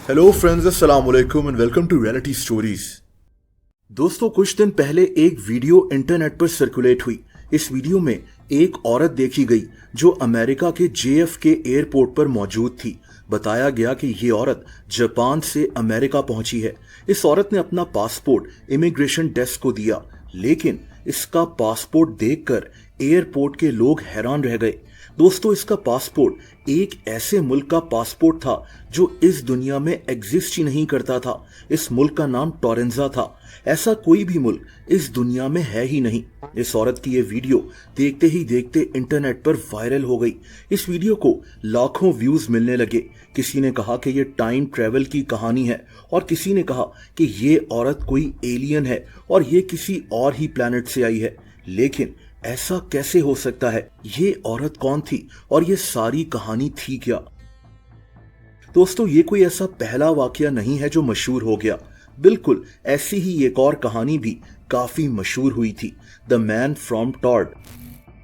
Hello friends, अस्सलाम वालेकुम and welcome to reality stories. दोस्तों, कुछ दिन पहले एक वीडियो इंटरनेट पर सर्कुलेट हुई। इस वीडियो में एक औरत देखी गई जो अमेरिका के JFK एयरपोर्ट पर मौजूद थी। बताया गया कि ये औरत जापान से अमेरिका पहुंची है। इस औरत ने अपना पासपोर्ट इमिग्रेशन डेस्क को दिया, लेकिन इसका पासपोर्ट देखकर एयरपोर्ट के लोग हैरान रह गए। दोस्तों, इसका पासपोर्ट एक ऐसे मुल्क का पासपोर्ट था जो इस दुनिया में एग्जिस्ट ही नहीं करता था। इस मुल्क का नाम टोरेंजा था। ऐसा कोई भी मुल्क इस दुनिया में है ही नहीं। इस औरत की ये वीडियो देखते ही देखते इंटरनेट पर वायरल हो गई। इस वीडियो को लाखों व्यूज मिलने लगे। किसी ने कहा कि ये टाइम ट्रेवल की कहानी है और किसी ने कहा कि ये औरत कोई एलियन है और ये किसी और ही प्लैनेट से आई है। लेकिन ऐसा कैसे हो सकता है? ये औरत कौन थी और ये सारी कहानी थी क्या? दोस्तों, ये कोई ऐसा पहला वाकया नहीं है जो मशहूर हो गया। बिल्कुल ऐसी ही एक और कहानी भी काफी मशहूर हुई थी, द मैन फ्रॉम टॉड।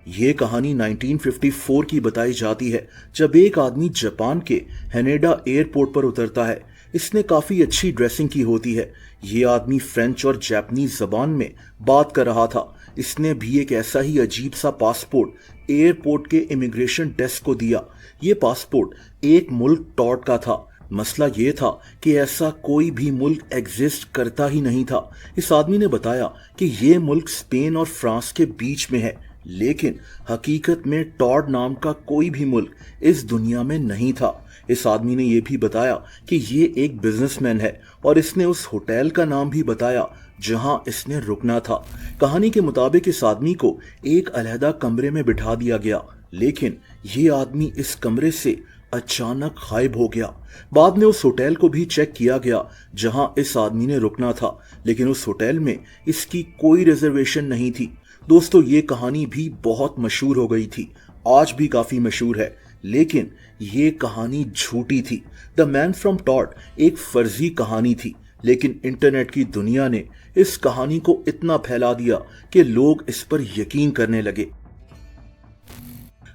ये कहानी 1954 की बताई जाती है, जब एक आदमी जापान के हेनेडा एयरपोर्ट पर उतरता है। इसने काफी अच्छी ड्रेसिंग की होती है। ये आदमी फ्रेंच और जापानीज जबान में बात कर रहा था। इसने भी एक ऐसा ही अजीब सा पासपोर्ट एयरपोर्ट के इमिग्रेशन डेस्क को दिया। ये पासपोर्ट एक मुल्क टॉड का था। मसला ये था कि ऐसा कोई भी मुल्क एग्जिस्ट करता ही नहीं था। इस आदमी ने बताया कि ये मुल्क स्पेन और फ्रांस के बीच में है, लेकिन हकीकत में टॉड नाम का कोई भी मुल्क इस दुनिया में नहीं था। इस आदमी ने यह भी बताया कि ये एक बिजनेसमैन है और इसने उस होटल का नाम भी बताया जहां इसने रुकना था। कहानी के मुताबिक इस आदमी को एक अलहदा कमरे में बिठा दिया गया, लेकिन ये आदमी इस कमरे से अचानक गायब हो गया। बाद में उस होटल को भी चेक किया गया जहां इस आदमी ने रुकना था, लेकिन उस होटल में इसकी कोई रिजर्वेशन नहीं थी। दोस्तों, ये कहानी भी बहुत मशहूर हो गई थी, आज भी काफी मशहूर है, लेकिन ये कहानी झूठी थी। द मैन फ्रॉम टॉड एक फर्जी कहानी थी, लेकिन इंटरनेट की दुनिया ने इस कहानी को इतना फैला दिया कि लोग इस पर यकीन करने लगे।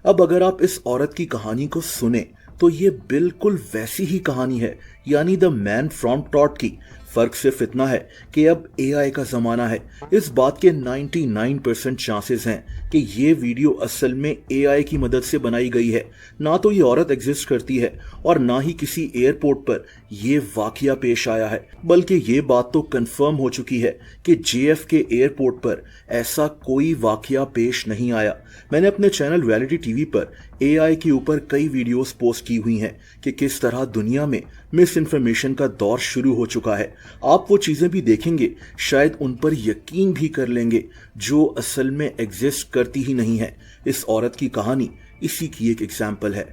अब अगर आप इस औरत की कहानी को सुने तो ये बिल्कुल वैसी ही कहानी है, यानी द मैन फ्रॉम टॉड की। फर्क सिर्फ इतना है कि अब AI का जमाना है। इस बात के 99% चांसेस हैं कि ये वीडियो असल में AI की मदद से बनाई गई है। ना तो ये औरत एग्जिस्ट करती है और ना ही किसी एयरपोर्ट पर ये वाकया पेश आया है, बल्कि ये बात तो कंफर्म हो चुकी है कि JFK एयरपोर्ट पर ऐसा कोई वाकया पेश नहीं आया। मैंने अपने चैनल रियलिटी टीवी पर AI के ऊपर कई वीडियोस पोस्ट की हुई हैं कि किस तरह दुनिया में मिस इन्फॉर्मेशन का दौर शुरू हो चुका है। आप वो चीजें भी देखेंगे, शायद उन पर यकीन भी कर लेंगे जो असल में एग्जिस्ट करती ही नहीं है। इस औरत की कहानी इसी की एक एग्जाम्पल है।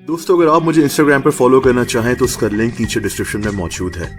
दोस्तों, अगर आप मुझे इंस्टाग्राम पर फॉलो करना चाहें तो उसका लिंक नीचे डिस्क्रिप्शन में मौजूद है।